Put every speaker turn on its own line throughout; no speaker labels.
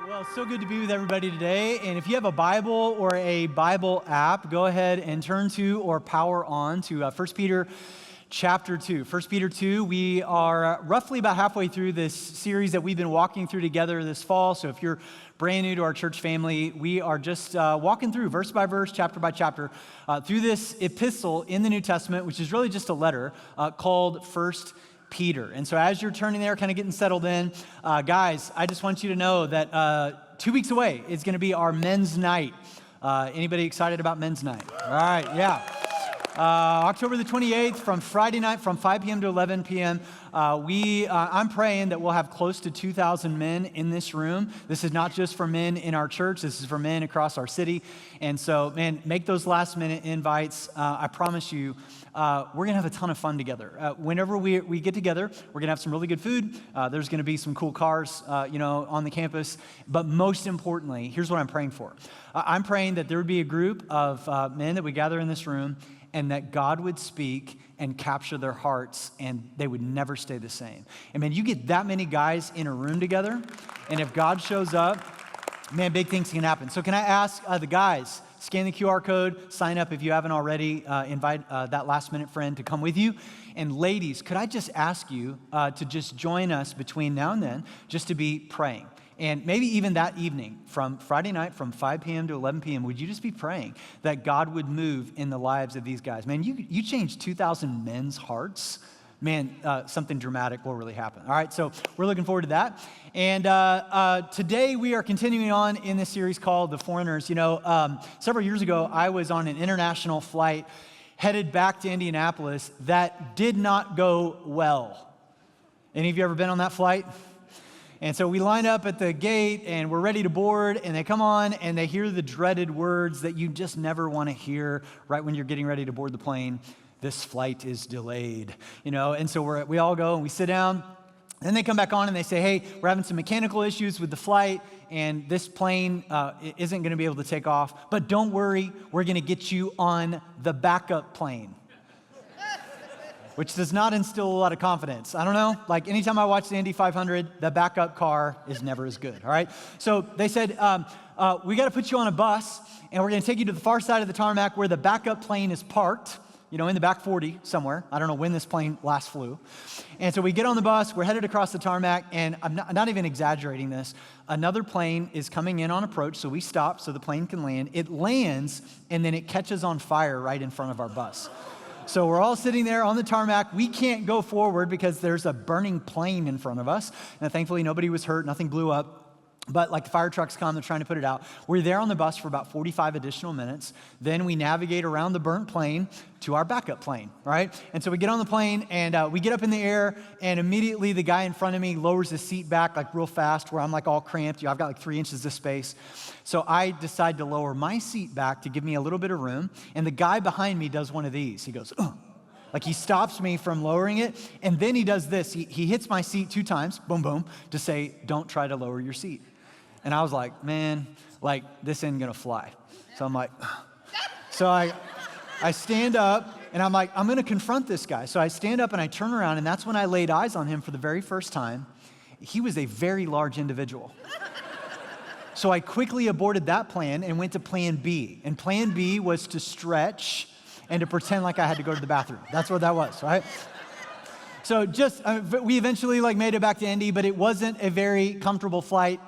Well, it's so good to be with everybody today. And if you have a Bible or a Bible app, go ahead and turn to or power on to 1 Peter chapter 2. 1 Peter 2, we are roughly about halfway through this series that we've been walking through together this fall. So if you're brand new to our church family, we are just walking through verse by verse, chapter by chapter, through this epistle in the New Testament, which is really just a letter called 1 Peter. And so as you're turning there, kind of getting settled in, guys, I just want you to know that 2 weeks away is going to be our men's night. Anybody excited about men's night? All right, yeah. October the 28th, from Friday night, from 5 p.m. to 11 p.m., I'm praying that we'll have close to 2,000 men in this room. This is not just for men in our church. This is for men across our city. And so, man, make those last-minute invites. I promise you, we're going to have a ton of fun together. Whenever we get together, we're going to have some really good food. There's going to be some cool cars, on the campus. But most importantly, here's what I'm praying for. I'm praying that there would be a group of men that we gather in this room, and that God would speak and capture their hearts, and they would never stay the same. And man, you get that many guys in a room together, and if God shows up, man, big things can happen. So can I ask the guys, scan the QR code, sign up if you haven't already, invite that last-minute friend to come with you. And ladies, could I just ask you to just join us between now and then, just to be praying? And maybe even that evening, from Friday night, from 5 p.m. to 11 p.m., would you just be praying that God would move in the lives of these guys? Man, you changed 2,000 men's hearts. Man, something dramatic will really happen. All right, so we're looking forward to that. And today we are continuing on in this series called The Foreigners. Several years ago, I was on an international flight headed back to Indianapolis that did not go well. Any of you ever been on that flight? And so we line up at the gate and we're ready to board, and they come on and they hear the dreaded words that you just never want to hear right when you're getting ready to board the plane. This flight is delayed, and so we all go and we sit down. Then they come back on and they say, hey, we're having some mechanical issues with the flight, and this plane isn't going to be able to take off. But don't worry, we're going to get you on the backup plane. Which does not instill a lot of confidence. I don't know, like anytime I watch the Indy 500, the backup car is never as good, all right? So they said, we got to put you on a bus, and we're going to take you to the far side of the tarmac where the backup plane is parked, in the back 40 somewhere. I don't know when this plane last flew. And so we get on the bus, we're headed across the tarmac, and I'm not even exaggerating this. Another plane is coming in on approach, so we stop so the plane can land. It lands, and then it catches on fire right in front of our bus. So we're all sitting there on the tarmac. We can't go forward because there's a burning plane in front of us. And thankfully, nobody was hurt. Nothing blew up. But the fire trucks come, they're trying to put it out. We're there on the bus for about 45 additional minutes. Then we navigate around the burnt plane to our backup plane, right? And so we get on the plane and we get up in the air, and immediately the guy in front of me lowers his seat back real fast, where I'm all cramped. I've got 3 inches of space. So I decide to lower my seat back to give me a little bit of room. And the guy behind me does one of these. He goes, ugh. He stops me from lowering it. And then he does this. He hits my seat 2 times, boom, boom, to say, don't try to lower your seat. And I was like, man, this ain't gonna fly. So I'm like, ugh. So I stand up and I'm like, I'm gonna confront this guy. So I stand up and I turn around, and that's when I laid eyes on him for the very first time. He was a very large individual. So I quickly aborted that plan and went to plan B. And plan B was to stretch and to pretend like I had to go to the bathroom. That's what that was, right? So we eventually made it back to Indy, but it wasn't a very comfortable flight.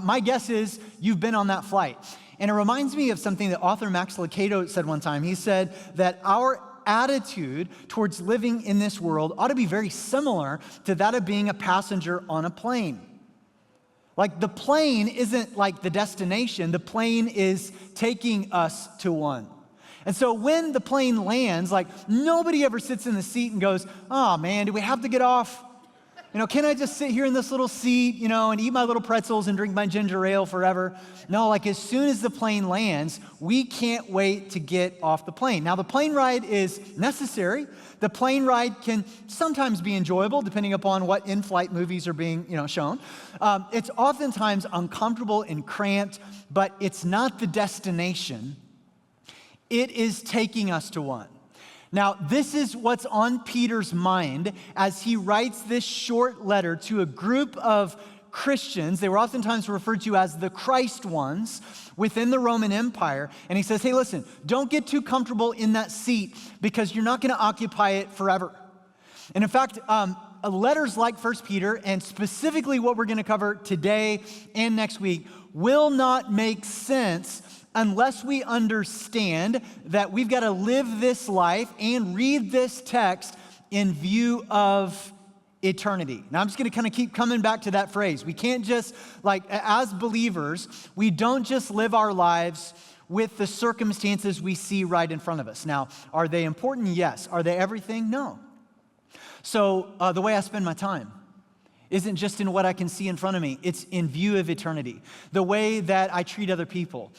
My guess is you've been on that flight. And it reminds me of something that author Max Lucado said one time. He said that our attitude towards living in this world ought to be very similar to that of being a passenger on a plane. The plane isn't the destination. The plane is taking us to one. And so when the plane lands, nobody ever sits in the seat and goes, oh man, do we have to get off? Can I just sit here in this little seat, and eat my little pretzels and drink my ginger ale forever? No, as soon as the plane lands, we can't wait to get off the plane. Now, the plane ride is necessary. The plane ride can sometimes be enjoyable, depending upon what in-flight movies are being, shown. It's oftentimes uncomfortable and cramped, but it's not the destination. It is taking us to one. Now, this is what's on Peter's mind as he writes this short letter to a group of Christians. They were oftentimes referred to as the Christ ones within the Roman Empire. And he says, hey, listen, don't get too comfortable in that seat because you're not going to occupy it forever. And in fact, letters like 1 Peter, and specifically what we're going to cover today and next week, will not make sense unless we understand that we've got to live this life and read this text in view of eternity. Now, I'm just going to kind of keep coming back to that phrase. We can't just, as believers, we don't just live our lives with the circumstances we see right in front of us. Now, are they important? Yes. Are they everything? No. So the way I spend my time isn't just in what I can see in front of me. It's in view of eternity. The way that I treat other people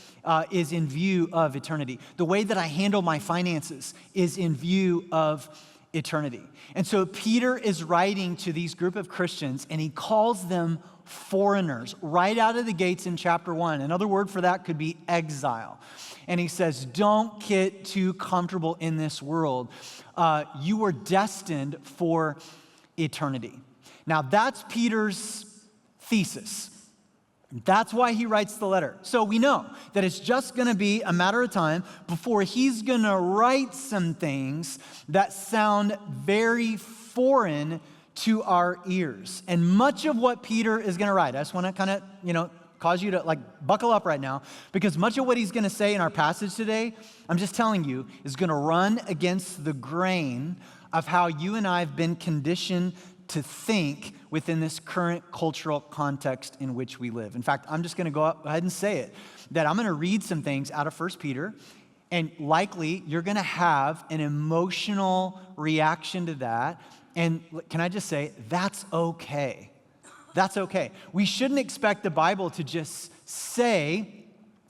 is in view of eternity. The way that I handle my finances is in view of eternity. And so Peter is writing to these group of Christians, and he calls them foreigners right out of the gates in chapter 1. Another word for that could be exile. And he says, don't get too comfortable in this world. You were destined for eternity. Now, that's Peter's thesis. That's why he writes the letter. So we know that it's just going to be a matter of time before he's going to write some things that sound very foreign to our ears. And much of what Peter is going to write, I just want to kind of, cause you to buckle up right now, because much of what he's going to say in our passage today, I'm just telling you, is going to run against the grain of how you and I have been conditioned to think within this current cultural context in which we live. In fact, I'm just going to go ahead and say it, that I'm going to read some things out of 1 Peter, and likely you're going to have an emotional reaction to that. And can I just say, that's okay. That's okay. We shouldn't expect the Bible to just say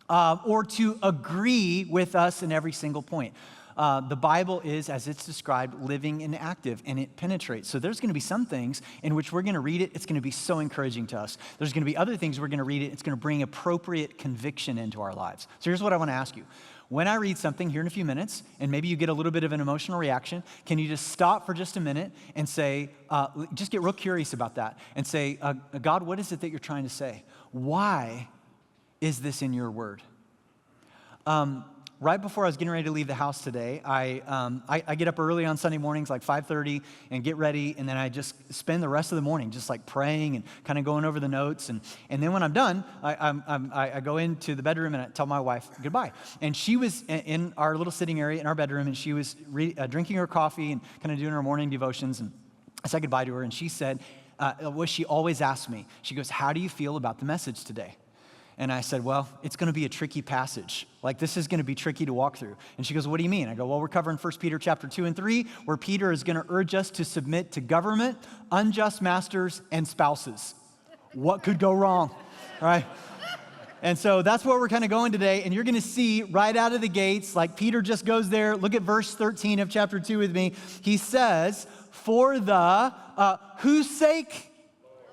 or to agree with us in every single point. The Bible is, as it's described, living and active, and it penetrates. So there's going to be some things in which we're going to read it. It's going to be so encouraging to us. There's going to be other things we're going to read it. It's going to bring appropriate conviction into our lives. So here's what I want to ask you. When I read something here in a few minutes, and maybe you get a little bit of an emotional reaction, can you just stop for just a minute and say, just get real curious about that and say, God, what is it that you're trying to say? Why is this in your word? Right before I was getting ready to leave the house today, I get up early on Sunday mornings, like 5:30, and get ready, and then I just spend the rest of the morning just praying and kind of going over the notes, and then when I'm done, I go into the bedroom and I tell my wife goodbye. And she was in our little sitting area in our bedroom, and she was drinking her coffee and kind of doing her morning devotions, and I said goodbye to her, and she said, what she always asks me, she goes, how do you feel about the message today? And I said, well, it's going to be a tricky passage. This is going to be tricky to walk through. And she goes, what do you mean? I go, well, we're covering 1 Peter chapter 2 and 3, where Peter is going to urge us to submit to government, unjust masters, and spouses. What could go wrong, right? And so that's where we're kind of going today. And you're going to see right out of the gates, Peter just goes there. Look at verse 13 of chapter 2 with me. He says, for the, whose sake?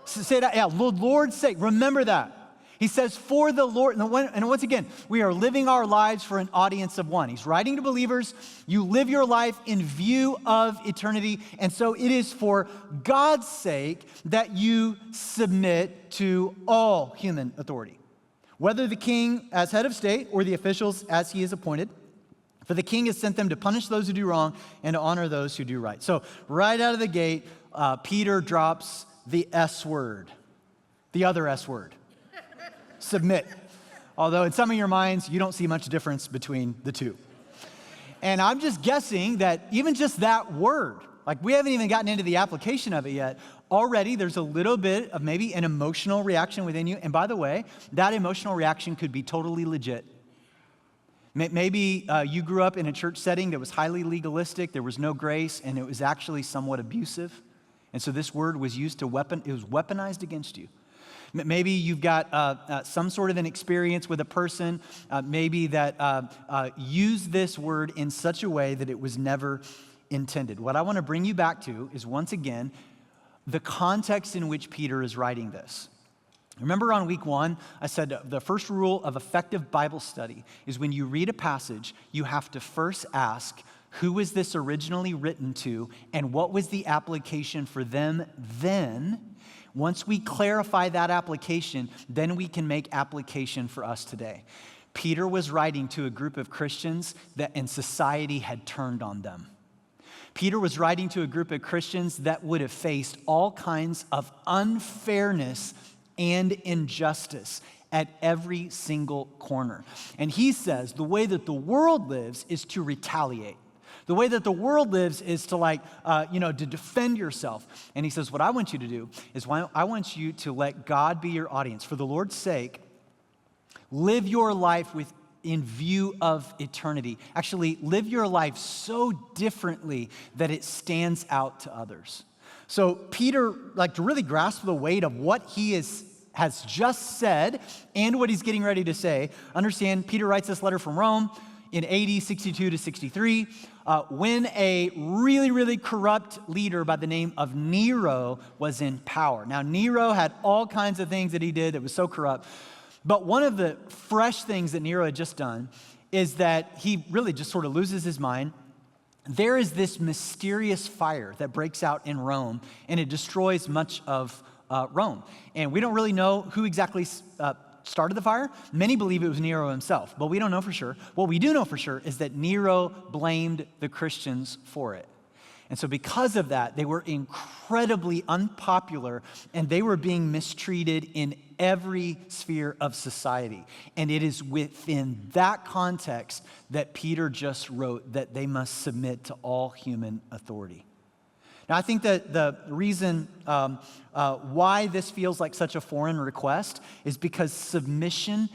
Say that, yeah, the Lord's sake. Remember that. He says, for the Lord, and once again, we are living our lives for an audience of one. He's writing to believers. You live your life in view of eternity. And so it is for God's sake that you submit to all human authority, whether the king as head of state or the officials as he is appointed. For the king has sent them to punish those who do wrong and to honor those who do right. So right out of the gate, Peter drops the S word, the other S word. Submit. Although in some of your minds, you don't see much difference between the two. And I'm just guessing that even just that word, we haven't even gotten into the application of it yet, already there's a little bit of maybe an emotional reaction within you. And by the way, that emotional reaction could be totally legit. Maybe you grew up in a church setting that was highly legalistic, there was no grace, and it was actually somewhat abusive. And so this word was used to it was weaponized against you. Maybe you've got some sort of an experience with a person, maybe that used this word in such a way that it was never intended. What I want to bring you back to is, once again, the context in which Peter is writing this. Remember on week 1, I said the first rule of effective Bible study is when you read a passage, you have to first ask, who was this originally written to, and what was the application for them then? Once we clarify that application, then we can make application for us today. Peter was writing to a group of Christians that in society had turned on them. Peter was writing to a group of Christians that would have faced all kinds of unfairness and injustice at every single corner. And he says the way that the world lives is to retaliate. The way that the world lives is to to defend yourself. And he says, what I want you to do is I want you to let God be your audience. For the Lord's sake, live your life in view of eternity. Actually, live your life so differently that it stands out to others. So Peter, to really grasp the weight of what he has just said and what he's getting ready to say, understand Peter writes this letter from Rome in AD 62 to 63, when a really, really corrupt leader by the name of Nero was in power. Now, Nero had all kinds of things that he did that was so corrupt. But one of the fresh things that Nero had just done is that he really just sort of loses his mind. There is this mysterious fire that breaks out in Rome, and it destroys much of Rome. And we don't really know who exactly started the fire. Many believe it was Nero himself, but we don't know for sure. What we do know for sure is that Nero blamed the Christians for it. And so because of that, they were incredibly unpopular, and they were being mistreated in every sphere of society. And it is within that context that Peter just wrote that they must submit to all human authority. Now, I think that the reason why this feels like such a foreign request is because submission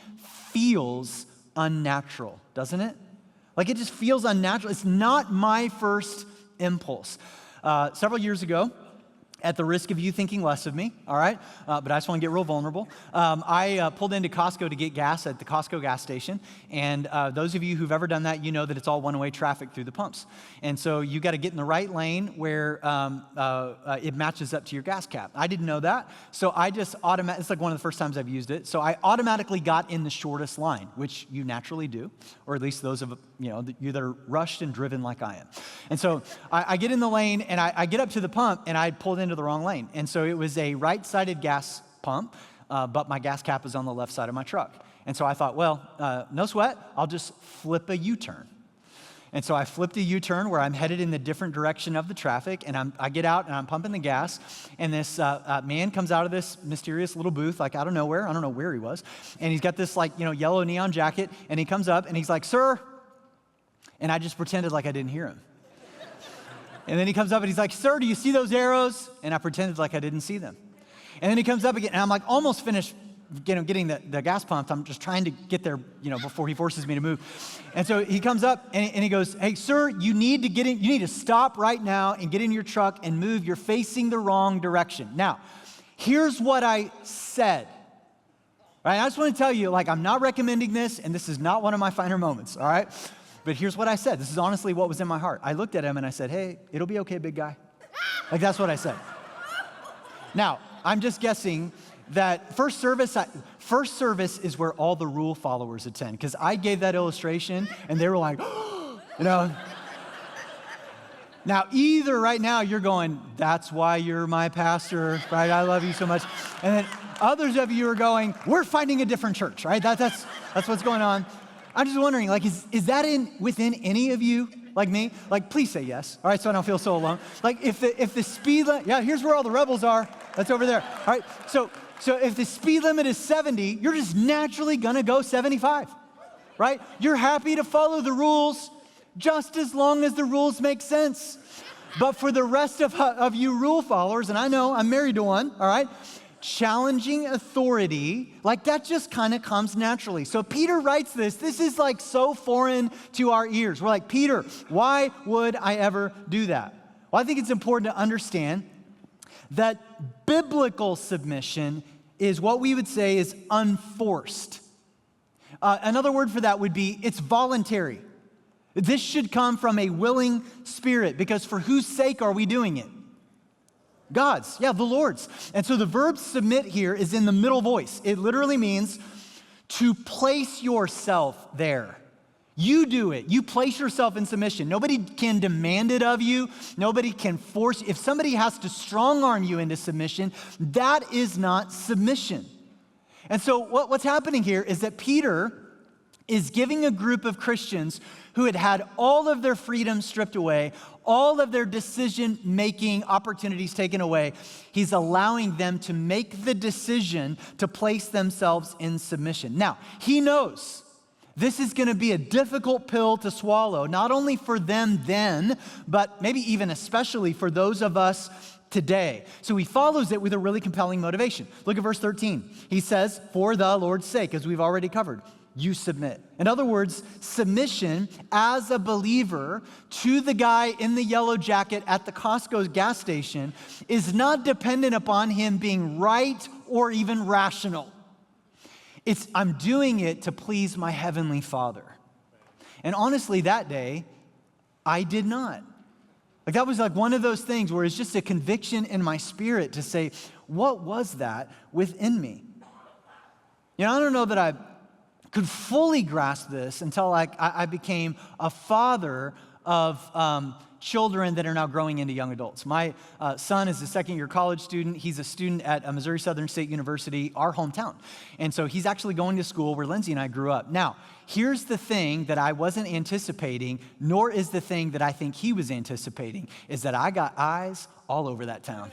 feels unnatural, doesn't it? It just feels unnatural. It's not my first impulse. Several years ago, at the risk of you thinking less of me, all right, but I just want to get real vulnerable. I pulled into Costco to get gas at the Costco gas station, and those of you who've ever done that, you know that it's all one-way traffic through the pumps. And so you got to get in the right lane where it matches up to your gas cap. I didn't know that, so I just it's like one of the first times I've used it, so I automatically got in the shortest line, which you naturally do, or at least those of you that are rushed and driven like I am. And so I get in the lane, and I get up to the pump, and I pulled into the wrong lane. And so it was a right-sided gas pump, but my gas cap is on the left side of my truck. And so I thought, no sweat, I'll just flip a U-turn. And so I flipped a U-turn where I'm headed in the different direction of the traffic, and I get out and I'm pumping the gas, and this man comes out of this mysterious little booth, out of nowhere. I don't know where he was. And he's got this yellow neon jacket, and he comes up and he's like, "Sir," and I just pretended like I didn't hear him. And then he comes up and he's like, "Sir, do you see those arrows?" And I pretended like I didn't see them. And then he comes up again, and I'm almost finished getting the gas pumped. I'm just trying to get there, before he forces me to move. And so he comes up and he goes, "Hey, sir, you need to stop right now and get in your truck and move. You're facing the wrong direction." Now, here's what I said. Right? I just want to tell you, I'm not recommending this, and this is not one of my finer moments, all right? But here's what I said. This is honestly what was in my heart. I looked at him and I said, "Hey, it'll be okay, big guy." That's what I said. Now, I'm just guessing that first service is where all the rule followers attend, because I gave that illustration and they were like, Now, either right now you're going, "That's why you're my pastor, right? I love you so much." And then others of you are going, "We're finding a different church," right? That's what's going on. I'm just wondering, is that within any of you like me? Please say yes, all right, so I don't feel so alone. If the speed limit, here's where all the rebels are. That's over there, all right? So if the speed limit is 70, you're just naturally gonna go 75, right? You're happy to follow the rules just as long as the rules make sense. But for the rest of you rule followers, and I know I'm married to one, all right? Challenging authority, that just kind of comes naturally. So Peter writes this. This is so foreign to our ears. We're like, "Peter, why would I ever do that?" Well, I think it's important to understand that biblical submission is what we would say is unforced. Another word for that would be it's voluntary. This should come from a willing spirit, because for whose sake are we doing it? God's, the Lord's. And so the verb submit here is in the middle voice. It literally means to place yourself there. You do it. You place yourself in submission. Nobody can demand it of you. Nobody can force. If somebody has to strong arm you into submission, that is not submission. And so what's happening here is that Peter is giving a group of Christians who had had all of their freedom stripped away, all of their decision-making opportunities taken away. He's allowing them to make the decision to place themselves in submission. Now, he knows this is going to be a difficult pill to swallow, not only for them then, but maybe even especially for those of us today. So he follows it with a really compelling motivation. Look at verse 13. He says, for the Lord's sake, as we've already covered, you submit. In other words, submission as a believer to the guy in the yellow jacket at the Costco gas station is not dependent upon him being right or even rational. I'm doing it to please my heavenly Father. And honestly, that day, I did not. Like that was like one of those things where it's just a conviction in my spirit to say, what was that within me? You know, I don't know that I could fully grasp this until I became a father of children that are now growing into young adults. My son is a second-year college student. He's a student at Missouri Southern State University, our hometown. And so he's actually going to school where Lindsay and I grew up. Now, here's the thing that I wasn't anticipating, nor is the thing that I think he was anticipating, is that I got eyes all over that town.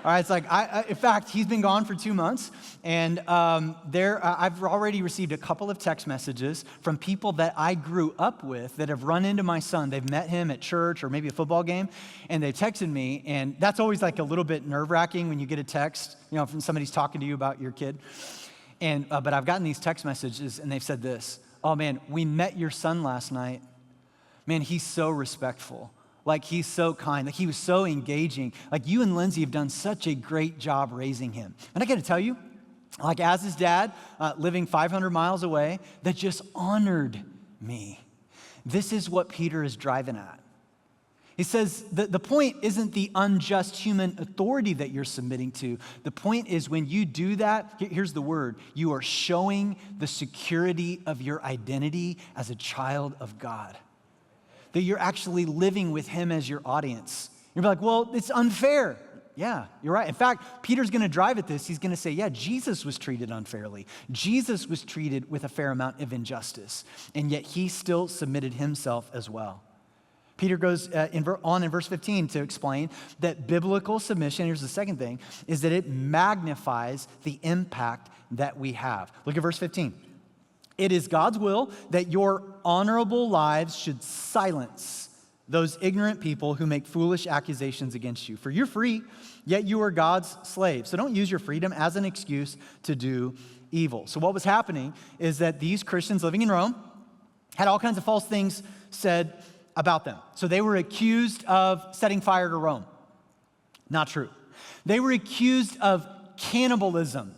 All right, it's like, in fact, he's been gone for 2 months, and I've already received a couple of text messages from people that I grew up with that have run into my son. They've met him at church or maybe a football game, and they texted me, and that's always like a little bit nerve-wracking when you get a text, you know, from somebody's talking to you about your kid. And but I've gotten these text messages, and they've said this, oh man, we met your son last night. Man, he's so respectful. Like, he's so kind. Like, he was so engaging. Like, you and Lindsay have done such a great job raising him. And I got to tell you, like, as his dad, living 500 miles away, that just honored me. This is what Peter is driving at. He says the point isn't the unjust human authority that you're submitting to. The point is when you do that, here's the word, you are showing the security of your identity as a child of God. That you're actually living with him as your audience. You're like, well, it's unfair. Yeah, you're right. In fact, Peter's going to drive at this. He's going to say, yeah, Jesus was treated unfairly. Jesus was treated with a fair amount of injustice, and yet he still submitted himself as well. Peter goes on in verse 15 to explain that biblical submission, here's the second thing, is that it magnifies the impact that we have. Look at verse 15. It is God's will that your honorable lives should silence those ignorant people who make foolish accusations against you. For you're free, yet you are God's slave. So don't use your freedom as an excuse to do evil. So what was happening is that these Christians living in Rome had all kinds of false things said about them. So they were accused of setting fire to Rome. Not true. They were accused of cannibalism.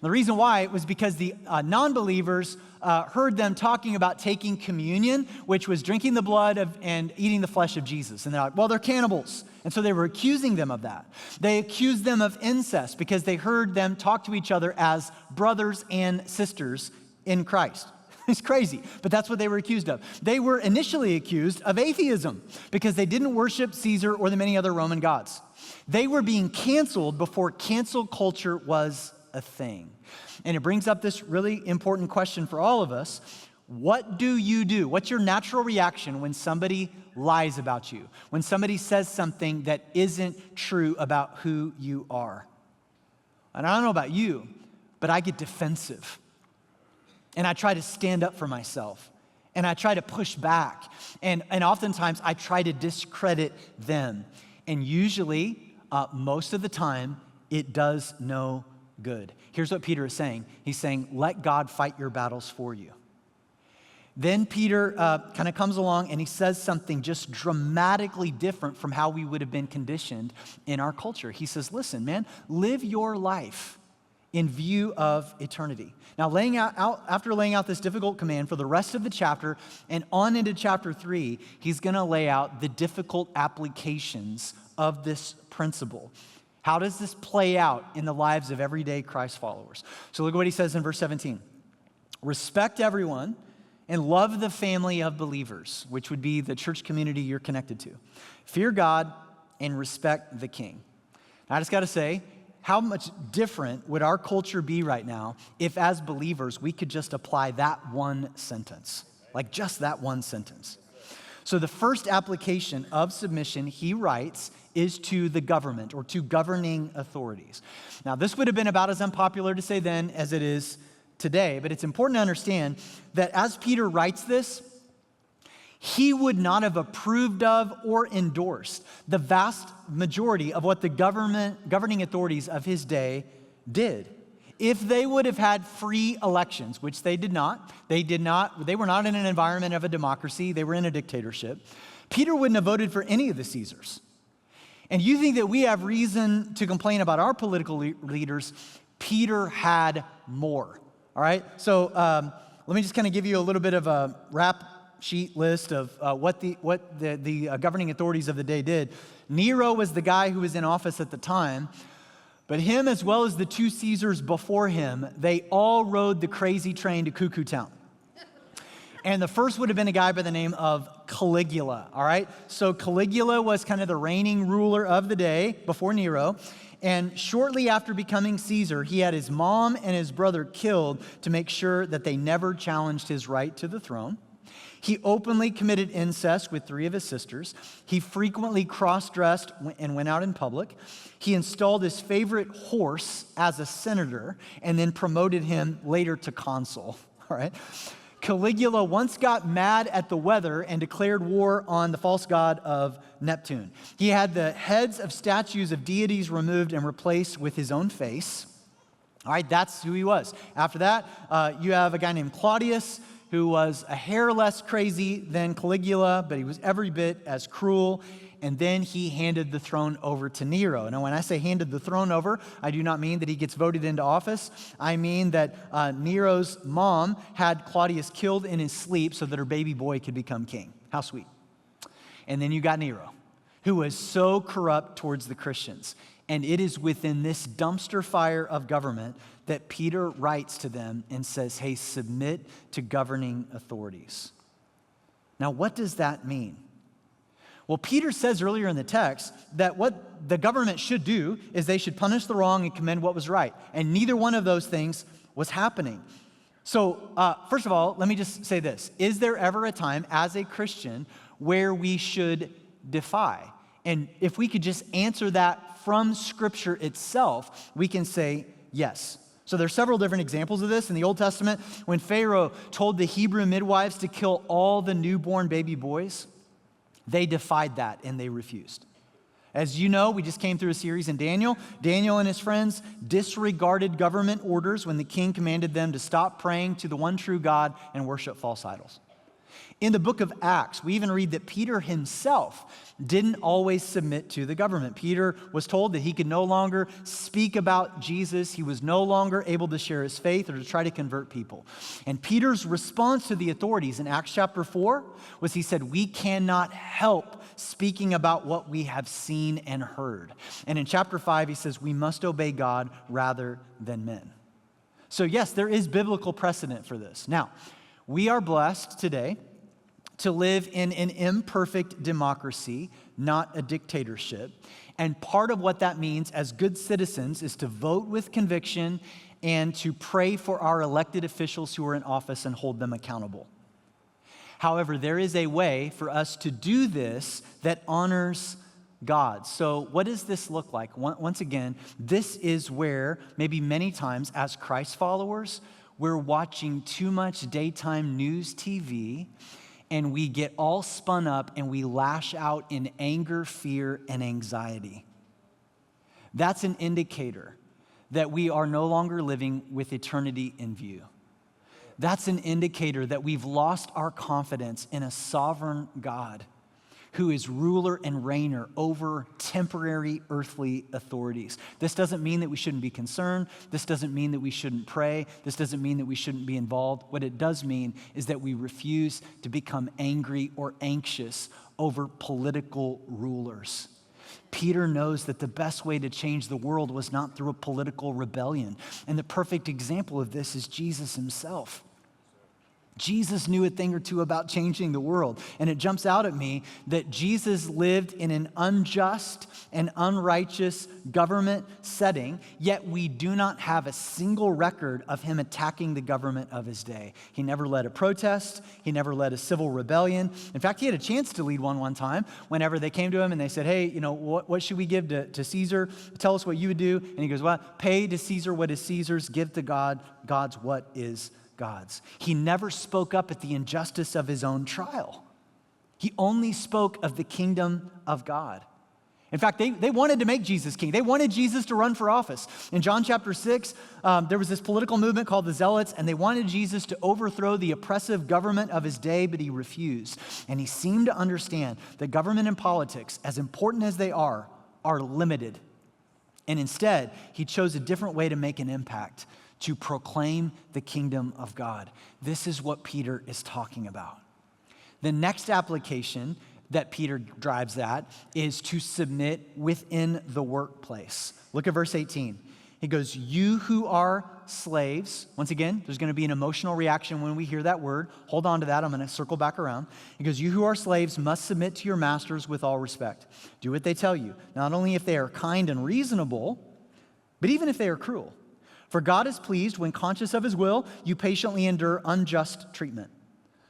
The reason why was because the non-believers heard them talking about taking communion, which was drinking the blood of and eating the flesh of Jesus. And they're like, well, they're cannibals. And so they were accusing them of that. They accused them of incest because they heard them talk to each other as brothers and sisters in Christ. It's crazy, but that's what they were accused of. They were initially accused of atheism because they didn't worship Caesar or the many other Roman gods. They were being canceled before cancel culture was a thing. And it brings up this really important question for all of us. What do you do? What's your natural reaction when somebody lies about you? When somebody says something that isn't true about who you are? And I don't know about you, but I get defensive. And I try to stand up for myself. And I try to push back. And oftentimes I try to discredit them. And usually, most of the time, it does no good. Here's what Peter is saying. He's saying, let God fight your battles for you. Then Peter kind of comes along and he says something just dramatically different from how we would have been conditioned in our culture. He says, listen, man, live your life in view of eternity. Now, after laying out this difficult command for the rest of the chapter and on into chapter 3, he's going to lay out the difficult applications of this principle. How does this play out in the lives of everyday Christ followers? So look at what he says in verse 17. Respect everyone and love the family of believers, which would be the church community you're connected to. Fear God and respect the king. I just got to say, how much different would our culture be right now if as believers we could just apply that one sentence, like just that one sentence. So the first application of submission, he writes, is to the government or to governing authorities. Now, this would have been about as unpopular to say then as it is today, but it's important to understand that as Peter writes this, he would not have approved of or endorsed the vast majority of what the governing authorities of his day did. If they would have had free elections, which they did not, they were not in an environment of a democracy, they were in a dictatorship, Peter wouldn't have voted for any of the Caesars. And you think that we have reason to complain about our political leaders, Peter had more, all right? So let me just kind of give you a little bit of a rap sheet list of what the governing authorities of the day did. Nero was the guy who was in office at the time, but him as well as the two Caesars before him, they all rode the crazy train to Cuckoo Town. And the first would have been a guy by the name of Caligula, all right? So Caligula was kind of the reigning ruler of the day before Nero. And shortly after becoming Caesar, he had his mom and his brother killed to make sure that they never challenged his right to the throne. He openly committed incest with 3 of his sisters. He frequently cross-dressed and went out in public. He installed his favorite horse as a senator and then promoted him later to consul, all right? Caligula once got mad at the weather and declared war on the false god of Neptune. He had the heads of statues of deities removed and replaced with his own face. All right, that's who he was. After that, you have a guy named Claudius, who was a hair less crazy than Caligula, but he was every bit as cruel. And then he handed the throne over to Nero. Now, when I say handed the throne over, I do not mean that he gets voted into office. I mean that Nero's mom had Claudius killed in his sleep so that her baby boy could become king. How sweet. And then you got Nero, who was so corrupt towards the Christians. And it is within this dumpster fire of government that Peter writes to them and says, hey, submit to governing authorities. Now, what does that mean? Well, Peter says earlier in the text that what the government should do is they should punish the wrong and commend what was right. And neither one of those things was happening. So, first of all, let me just say this. Is there ever a time as a Christian where we should defy? And if we could just answer that from Scripture itself, we can say yes. So there's several different examples of this. In the Old Testament, when Pharaoh told the Hebrew midwives to kill all the newborn baby boys, they defied that and they refused. As you know, we just came through a series in Daniel. Daniel and his friends disregarded government orders when the king commanded them to stop praying to the one true God and worship false idols. In the book of Acts, we even read that Peter himself didn't always submit to the government. Peter was told that he could no longer speak about Jesus. He was no longer able to share his faith or to try to convert people. And Peter's response to the authorities in Acts chapter 4 was he said, we cannot help speaking about what we have seen and heard. And in chapter 5, he says, we must obey God rather than men. So yes, there is biblical precedent for this. Now, we are blessed today to live in an imperfect democracy, not a dictatorship. And part of what that means as good citizens is to vote with conviction and to pray for our elected officials who are in office and hold them accountable. However, there is a way for us to do this that honors God. So what does this look like? Once again, this is where maybe many times as Christ followers, we're watching too much daytime news TV and we get all spun up and we lash out in anger, fear, and anxiety. That's an indicator that we are no longer living with eternity in view. That's an indicator that we've lost our confidence in a sovereign God who is ruler and reigner over temporary earthly authorities. This doesn't mean that we shouldn't be concerned. This doesn't mean that we shouldn't pray. This doesn't mean that we shouldn't be involved. What it does mean is that we refuse to become angry or anxious over political rulers. Peter knows that the best way to change the world was not through a political rebellion. And the perfect example of this is Jesus himself. Jesus knew a thing or two about changing the world. And it jumps out at me that Jesus lived in an unjust and unrighteous government setting, yet we do not have a single record of him attacking the government of his day. He never led a protest. He never led a civil rebellion. In fact, he had a chance to lead one time whenever they came to him and they said, hey, what should we give to Caesar? Tell us what you would do. And he goes, well, pay to Caesar what is Caesar's, give to God's what is God's. He never spoke up at the injustice of his own trial. He only spoke of the kingdom of God. In fact, they wanted to make Jesus king. They wanted Jesus to run for office. In John chapter 6, there was this political movement called the Zealots, and they wanted Jesus to overthrow the oppressive government of his day, but he refused. And he seemed to understand that government and politics, as important as they are limited. And instead, he chose a different way to make an impact, to proclaim the kingdom of God. This is what Peter is talking about. The next application that Peter drives at is to submit within the workplace. Look at verse 18. He goes, you who are slaves. Once again, there's going to be an emotional reaction when we hear that word. Hold on to that. I'm going to circle back around. He goes, you who are slaves must submit to your masters with all respect. Do what they tell you, not only if they are kind and reasonable, but even if they are cruel. For God is pleased when, conscious of his will, you patiently endure unjust treatment.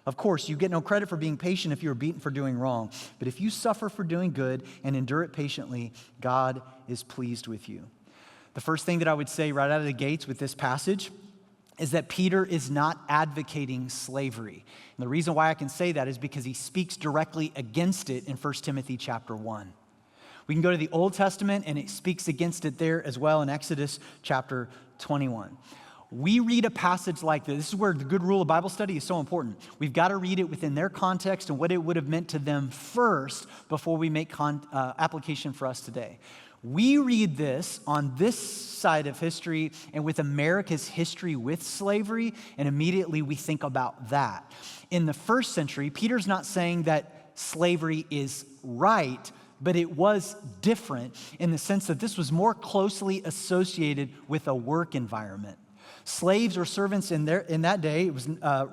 Of course, you get no credit for being patient if you are beaten for doing wrong. But if you suffer for doing good and endure it patiently, God is pleased with you. The first thing that I would say right out of the gates with this passage is that Peter is not advocating slavery. And the reason why I can say that is because he speaks directly against it in 1 Timothy chapter 1. We can go to the Old Testament, and it speaks against it there as well in Exodus chapter 21. We read a passage like this. This is where the good rule of Bible study is so important. We've got to read it within their context and what it would have meant to them first before we make application for us today. We read this on this side of history and with America's history with slavery, and immediately we think about that. In the first century, Peter's not saying that slavery is right, but it was different in the sense that this was more closely associated with a work environment. Slaves or servants in that day,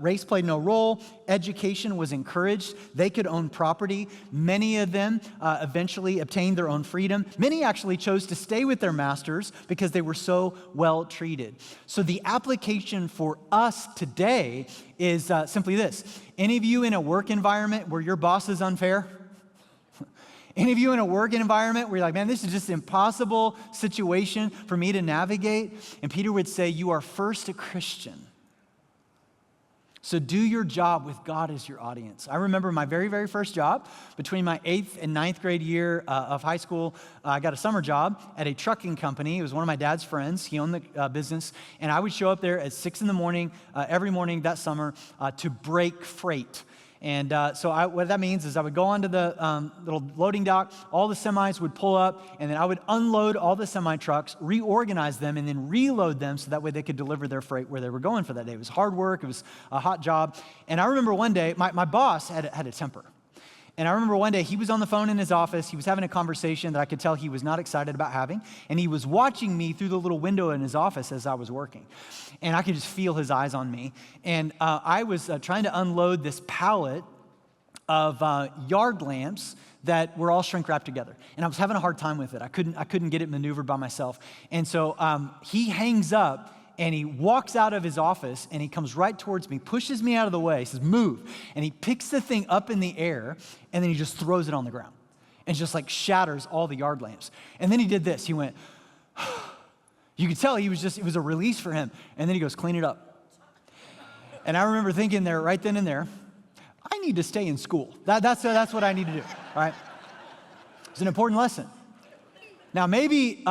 race played no role. Education was encouraged. They could own property. Many of them eventually obtained their own freedom. Many actually chose to stay with their masters because they were so well treated. So the application for us today is simply this. Any of you in a work environment where your boss is unfair? Any of you in a work environment where you're like, man, this is just an impossible situation for me to navigate? And Peter would say, you are first a Christian. So do your job with God as your audience. I remember my very, very first job between my 8th and 9th grade year of high school. I got a summer job at a trucking company. It was one of my dad's friends. He owned the business. And I would show up there at 6 in the morning, every morning that summer, to break freight. And what that means is I would go onto the little loading dock, all the semis would pull up, and then I would unload all the semi-trucks, reorganize them, and then reload them so that way they could deliver their freight where they were going for that day. It was hard work. It was a hot job. And I remember one day, my boss had a temper. And I remember one day he was on the phone in his office. He was having a conversation that I could tell he was not excited about having. And he was watching me through the little window in his office as I was working. And I could just feel his eyes on me. And I was trying to unload this pallet of yard lamps that were all shrink wrapped together. And I was having a hard time with it. I couldn't get it maneuvered by myself. And so he hangs up and he walks out of his office and he comes right towards me, pushes me out of the way, says, move. And he picks the thing up in the air and then he just throws it on the ground and just like shatters all the yard lamps. And then he did this. He went, you could tell it was a release for him. And then he goes, clean it up. And I remember thinking there, right then and there, I need to stay in school. That's what I need to do, right? It's an important lesson. Now, maybe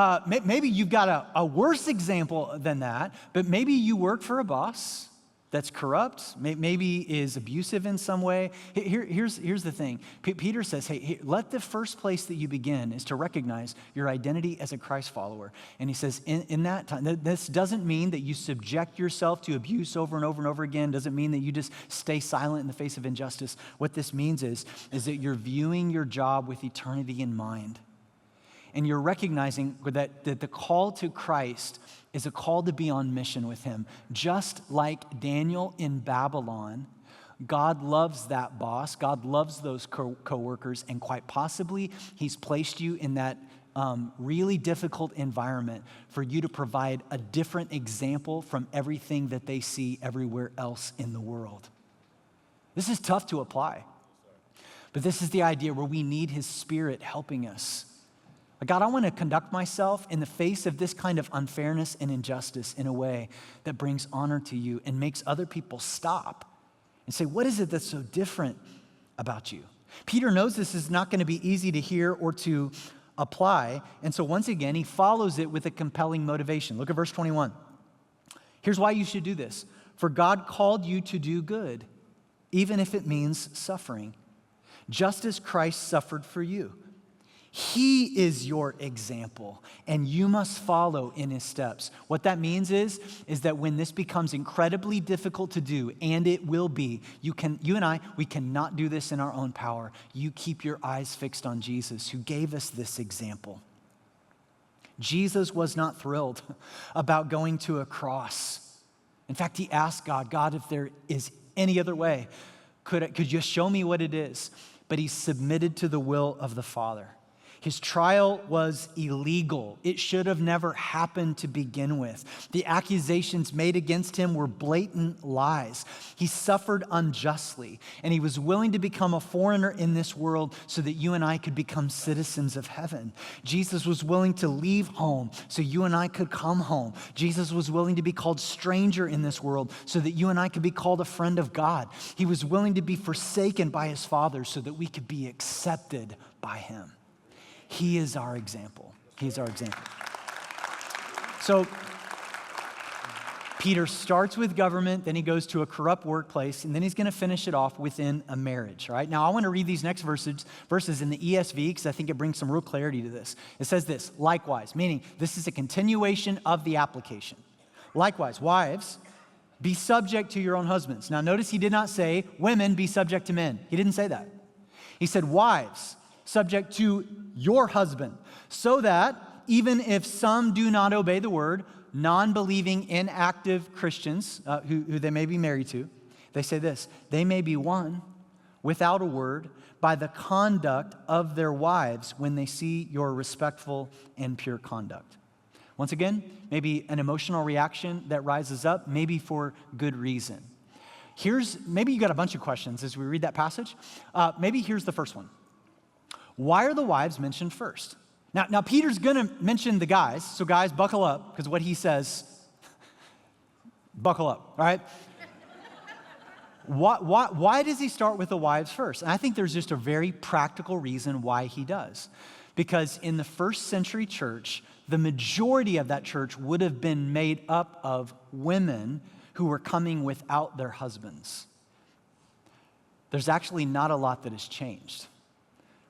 you've got a worse example than that, but maybe you work for a boss that's corrupt, maybe is abusive in some way. Here's the thing. Peter says, hey, let the first place that you begin is to recognize your identity as a Christ follower. And he says, in that time, this doesn't mean that you subject yourself to abuse over and over and over again. Doesn't mean that you just stay silent in the face of injustice. What this means is that you're viewing your job with eternity in mind. and you're recognizing that the call to Christ is a call to be on mission with him. Just like Daniel in Babylon, God loves that boss. God loves those co-workers, and quite possibly he's placed you in that really difficult environment for you to provide a different example from everything that they see everywhere else in the world. This is tough to apply, but this is the idea where we need his Spirit helping us. God, I want to conduct myself in the face of this kind of unfairness and injustice in a way that brings honor to you and makes other people stop and say, what is it that's so different about you? Peter knows this is not going to be easy to hear or to apply, and so once again, he follows it with a compelling motivation. Look at verse 21. Here's why you should do this. For God called you to do good, even if it means suffering, just as Christ suffered for you. He is your example, and you must follow in his steps. What that means is that when this becomes incredibly difficult to do, and it will be, you and I, we cannot do this in our own power. You keep your eyes fixed on Jesus, who gave us this example. Jesus was not thrilled about going to a cross. In fact, he asked God, if there is any other way, could you show me what it is? But he submitted to the will of the Father. His trial was illegal. It should have never happened to begin with. The accusations made against him were blatant lies. He suffered unjustly, and he was willing to become a foreigner in this world so that you and I could become citizens of heaven. Jesus was willing to leave home so you and I could come home. Jesus was willing to be called stranger in this world so that you and I could be called a friend of God. He was willing to be forsaken by his Father so that we could be accepted by him. He is our example. He is our example. So Peter starts with government, then he goes to a corrupt workplace, and then he's going to finish it off within a marriage, right? Now, I want to read these next verses in the ESV because I think it brings some real clarity to this. It says this, likewise, meaning this is a continuation of the application. Likewise, wives, be subject to your own husbands. Now, notice he did not say, women, be subject to men. He didn't say that. He said, wives, subject to your husband, so that even if some do not obey the word, non-believing, inactive Christians who they may be married to, they say this, they may be won without a word by the conduct of their wives when they see your respectful and pure conduct. Once again, maybe an emotional reaction that rises up, maybe for good reason. Maybe you got a bunch of questions as we read that passage. Maybe here's the first one. Why are the wives mentioned first? Now Peter's going to mention the guys, so guys, buckle up, because what he says, buckle up, all right? Why does he start with the wives first? And I think there's just a very practical reason why he does. Because in the first century church, the majority of that church would have been made up of women who were coming without their husbands. There's actually not a lot that has changed.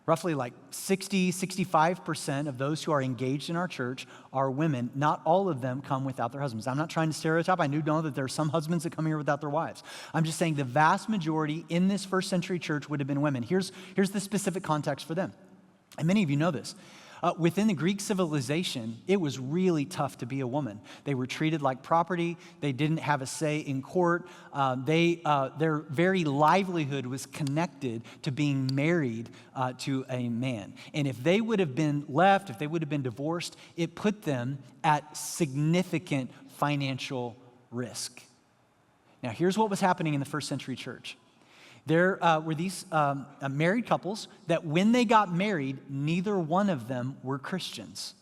Roughly like 65% of those who are engaged in our church are women. Not all of them come without their husbands. I'm not trying to stereotype. I do know that there are some husbands that come here without their wives. I'm just saying the vast majority in this first century church would have been women. Here's the specific context for them. And many of you know this. Within the Greek civilization, it was really tough to be a woman. They were treated like property. They didn't have a say in court. Their very livelihood was connected to being married to a man. And if they would have been left, if they would have been divorced, it put them at significant financial risk. Now, here's what was happening in the first century church. There were these married couples that when they got married, neither one of them were Christians.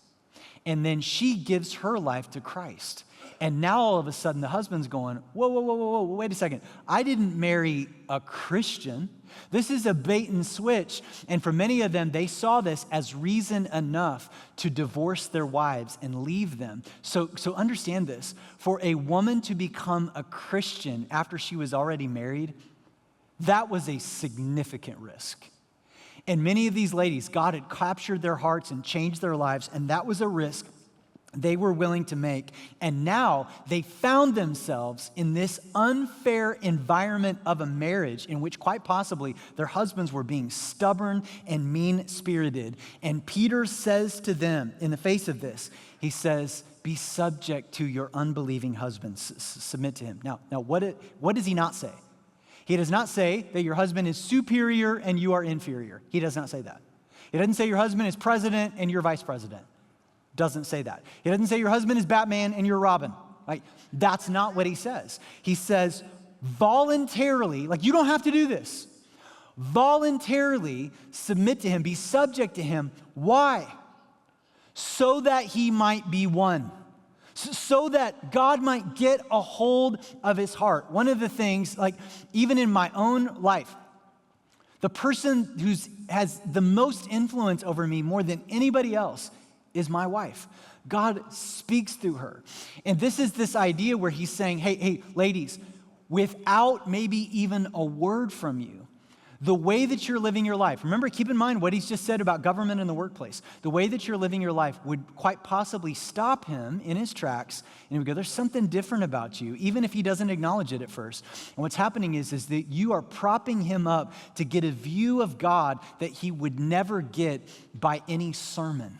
And then she gives her life to Christ. And now all of a sudden the husband's going, whoa, wait a second. I didn't marry a Christian. This is a bait and switch. And for many of them, they saw this as reason enough to divorce their wives and leave them. So understand this. For a woman to become a Christian after she was already married, that was a significant risk. And many of these ladies, God had captured their hearts and changed their lives, and that was a risk they were willing to make. And now they found themselves in this unfair environment of a marriage in which quite possibly their husbands were being stubborn and mean-spirited. And Peter says to them in the face of this, he says, be subject to your unbelieving husbands, submit to him. Now what does he not say? He does not say that your husband is superior and you are inferior. He does not say that. He doesn't say your husband is president and you're vice president. Doesn't say that. He doesn't say your husband is Batman and you're Robin. Like, that's not what he says. He says voluntarily, like you don't have to do this. Voluntarily submit to him, be subject to him. Why? So that he might be won. So that God might get a hold of his heart. One of the things, like even in my own life, the person who has the most influence over me more than anybody else is my wife. God speaks through her. And this idea where he's saying, hey, ladies, without maybe even a word from you, the way that you're living your life, remember, keep in mind what he's just said about government and the workplace. The way that you're living your life would quite possibly stop him in his tracks, and he would go, there's something different about you, even if he doesn't acknowledge it at first. And what's happening is that you are propping him up to get a view of God that he would never get by any sermon.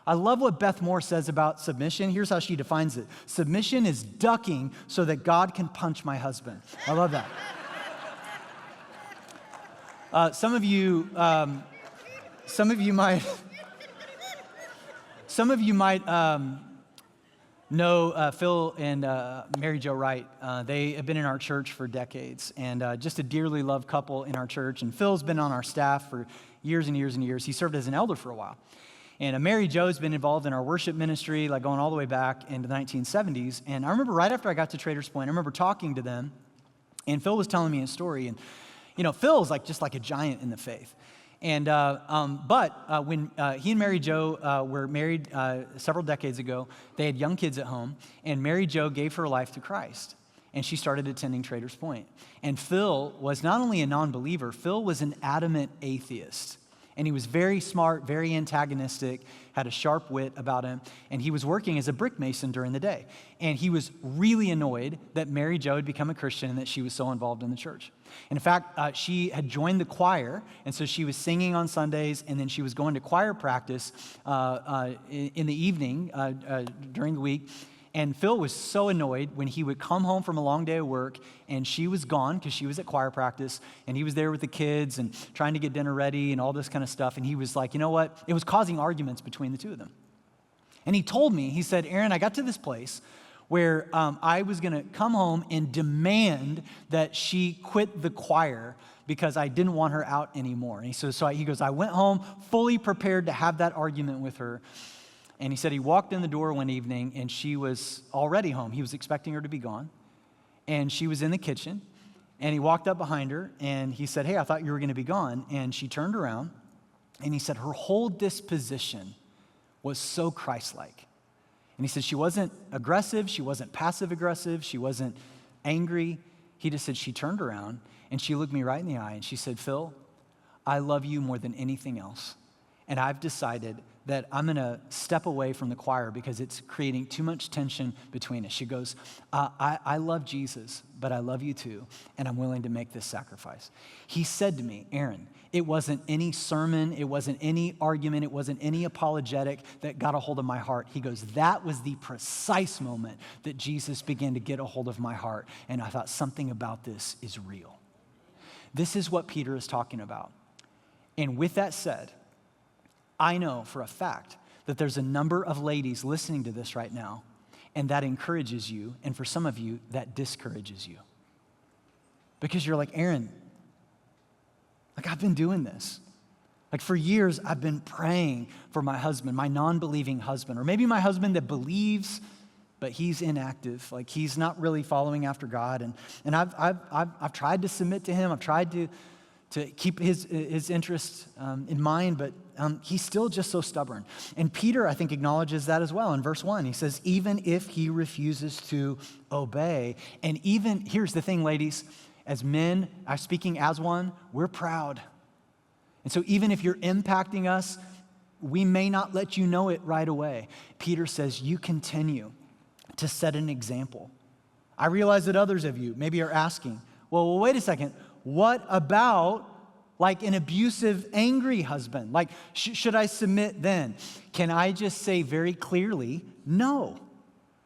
I love what Beth Moore says about submission. Here's how she defines it. Submission is ducking so that God can punch my husband. I love that. Some of you might know Phil and Mary Jo Wright. They have been in our church for decades, and just a dearly loved couple in our church. And Phil's been on our staff for years and years and years. He served as an elder for a while. And Mary Jo's been involved in our worship ministry, like going all the way back into the 1970s. And I remember right after I got to Traders Point, I remember talking to them, and Phil was telling me a story. And you know, Phil's just like a giant in the faith. And but when he and Mary Jo were married several decades ago, they had young kids at home, and Mary Jo gave her life to Christ, and she started attending Traders Point. And Phil was not only a non-believer, Phil was an adamant atheist. And he was very smart, very antagonistic, had a sharp wit about him, and he was working as a brick mason during the day. And he was really annoyed that Mary Jo had become a Christian and that she was so involved in the church. And in fact, she had joined the choir, and so she was singing on Sundays, and then she was going to choir practice in the evening during the week. And Phil was so annoyed when he would come home from a long day of work and she was gone because she was at choir practice and he was there with the kids and trying to get dinner ready and all this kind of stuff. And he was like, you know what? It was causing arguments between the two of them. And he told me, he said, Aaron, I got to this place where I was going to come home and demand that she quit the choir because I didn't want her out anymore. And he says, he goes, I went home fully prepared to have that argument with her. And he said he walked in the door one evening and she was already home. He was expecting her to be gone. And she was in the kitchen. And he walked up behind her and he said, hey, I thought you were going to be gone. And she turned around and he said her whole disposition was so Christ-like. And he said she wasn't aggressive. She wasn't passive-aggressive. She wasn't angry. He just said she turned around and she looked me right in the eye and she said, Phil, I love you more than anything else. And I've decided that I'm going to step away from the choir because it's creating too much tension between us. She goes, I love Jesus, but I love you too, and I'm willing to make this sacrifice. He said to me, Aaron, it wasn't any sermon, it wasn't any argument, it wasn't any apologetic that got a hold of my heart. He goes, that was the precise moment that Jesus began to get a hold of my heart, and I thought something about this is real. This is what Peter is talking about. And with that said, I know for a fact that there's a number of ladies listening to this right now, and that encourages you, and for some of you, that discourages you. Because you're like, Aaron, I've been doing this. For years, I've been praying for my husband, my non-believing husband, or maybe my husband that believes, but he's inactive. He's not really following after God, and I've tried to submit to him. I've tried to keep his interests in mind, but he's still just so stubborn. And Peter, I think, acknowledges that as well. In verse 1, he says, even if he refuses to obey, and even, here's the thing, ladies, as men, I'm speaking as one, we're proud. And so even if you're impacting us, we may not let you know it right away. Peter says, you continue to set an example. I realize that others of you maybe are asking, well, wait a second. What about like an abusive, angry husband? Like, should I submit then? Can I just say very clearly, no.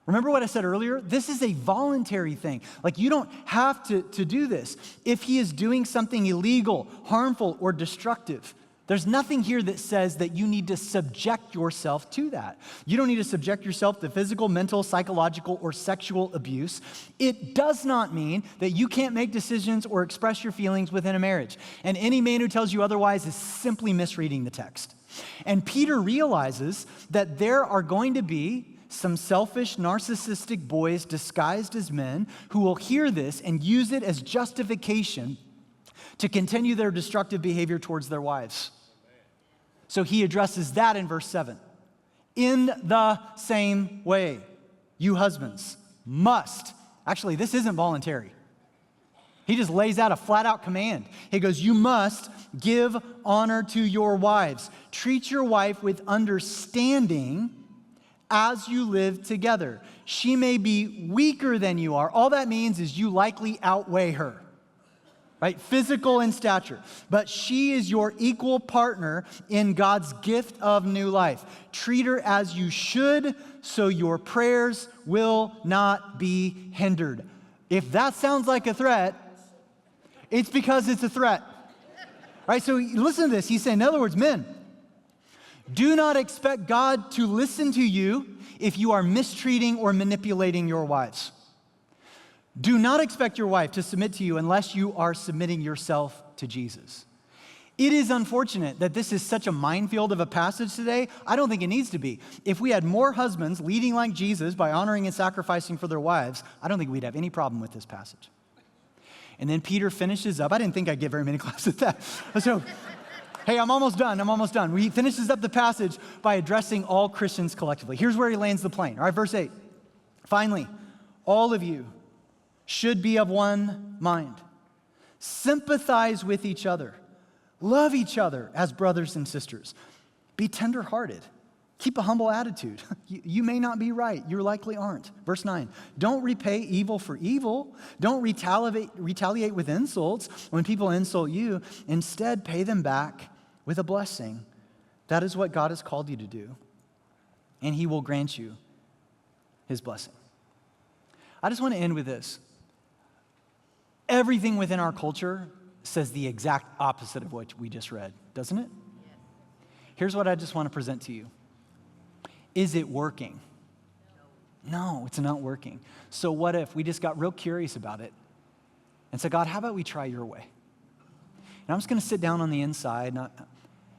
Remember what I said earlier? This is a voluntary thing. Like, you don't have to do this. If he is doing something illegal, harmful, or destructive, there's nothing here that says that you need to subject yourself to that. You don't need to subject yourself to physical, mental, psychological, or sexual abuse. It does not mean that you can't make decisions or express your feelings within a marriage. And any man who tells you otherwise is simply misreading the text. And Peter realizes that there are going to be some selfish, narcissistic boys disguised as men who will hear this and use it as justification to continue their destructive behavior towards their wives. So he addresses that in verse 7. In the same way, you husbands must, actually, this isn't voluntary. He just lays out a flat-out command. He goes, you must give honor to your wives. Treat your wife with understanding as you live together. She may be weaker than you are. All that means is you likely outweigh her, right? Physical in stature. But she is your equal partner in God's gift of new life. Treat her as you should, so your prayers will not be hindered. If that sounds like a threat, it's because it's a threat. Right? So listen to this. He's saying, in other words, men, do not expect God to listen to you if you are mistreating or manipulating your wives. Do not expect your wife to submit to you unless you are submitting yourself to Jesus. It is unfortunate that this is such a minefield of a passage today. I don't think it needs to be. If we had more husbands leading like Jesus by honoring and sacrificing for their wives, I don't think we'd have any problem with this passage. And then Peter finishes up. I didn't think I'd get very many claps at that. So, hey, I'm almost done. He finishes up the passage by addressing all Christians collectively. Here's where he lands the plane. All right, verse 8. Finally, all of you should be of one mind. Sympathize with each other. Love each other as brothers and sisters. Be tenderhearted. Keep a humble attitude. You may not be right. You likely aren't. Verse 9, don't repay evil for evil. Don't retaliate with insults when people insult you. Instead, pay them back with a blessing. That is what God has called you to do. And he will grant you his blessing. I just want to end with this. Everything within our culture says the exact opposite of what we just read, doesn't it? Yes. Here's what I just want to present to you. Is it working? No, it's not working. So what if we just got real curious about it and said, God, how about we try your way? And I'm just going to sit down on the inside.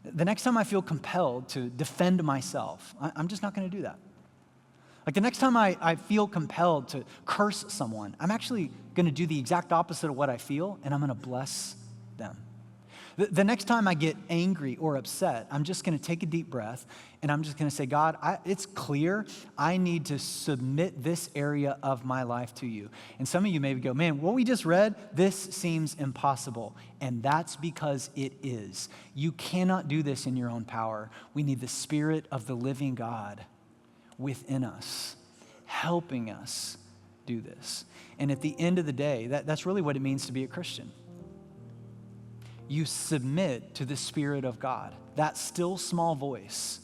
The next time I feel compelled to defend myself, I'm just not going to do that. Like the next time I feel compelled to curse someone, I'm actually going to do the exact opposite of what I feel, and I'm going to bless them. The next time I get angry or upset, I'm just going to take a deep breath, and I'm just going to say, God, it's clear I need to submit this area of my life to you. And some of you maybe go, man, what we just read, this seems impossible. And that's because it is. You cannot do this in your own power. We need the Spirit of the living God within us, helping us do this. And at the end of the day, that's really what it means to be a Christian. You submit to the Spirit of God, that still small voice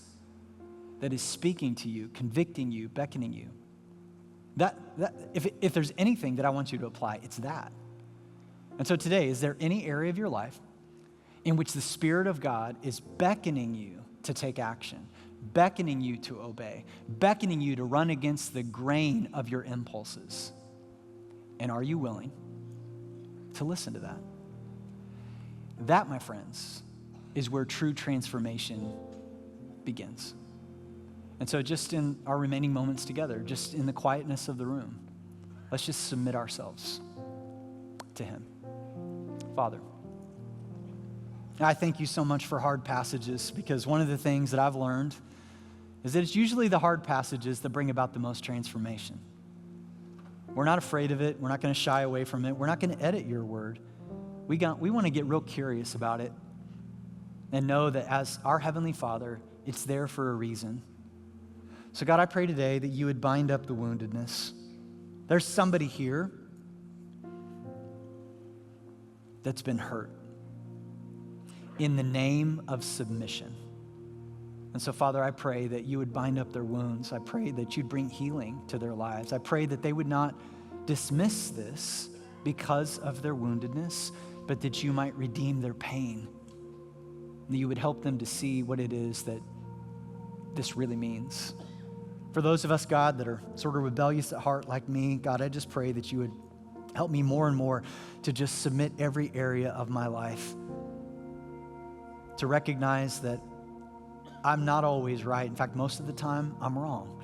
that is speaking to you, convicting you, beckoning you. If there's anything that I want you to apply, it's that. And so today, is there any area of your life in which the Spirit of God is beckoning you to take action, beckoning you to obey, beckoning you to run against the grain of your impulses? And are you willing to listen to that? That, my friends, is where true transformation begins. And so just in our remaining moments together, just in the quietness of the room, let's just submit ourselves to him. Father, I thank you so much for hard passages, because one of the things that I've learned is that it's usually the hard passages that bring about the most transformation. We're not afraid of it. We're not going to shy away from it. We're not going to edit your word. We want to get real curious about it and know that as our Heavenly Father It's there for a reason. So God, I pray today that you would bind up the woundedness. There's somebody here that's been hurt in the name of submission. And so, Father, I pray that you would bind up their wounds. I pray that you'd bring healing to their lives. I pray that they would not dismiss this because of their woundedness, but that you might redeem their pain. That you would help them to see what it is that this really means. For those of us, God, that are sort of rebellious at heart like me, God, I just pray that you would help me more and more to just submit every area of my life, to recognize that I'm not always right. In fact, most of the time, I'm wrong.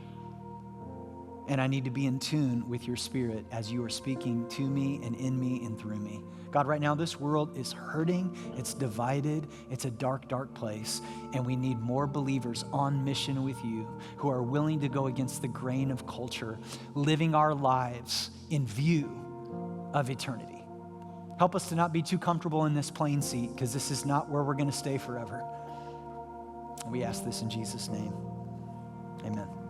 And I need to be in tune with your Spirit as you are speaking to me and in me and through me. God, right now, this world is hurting. It's divided. It's a dark, dark place. And we need more believers on mission with you who are willing to go against the grain of culture, living our lives in view of eternity. Help us to not be too comfortable in this plain seat, because this is not where we're going to stay forever. We ask this in Jesus' name. Amen.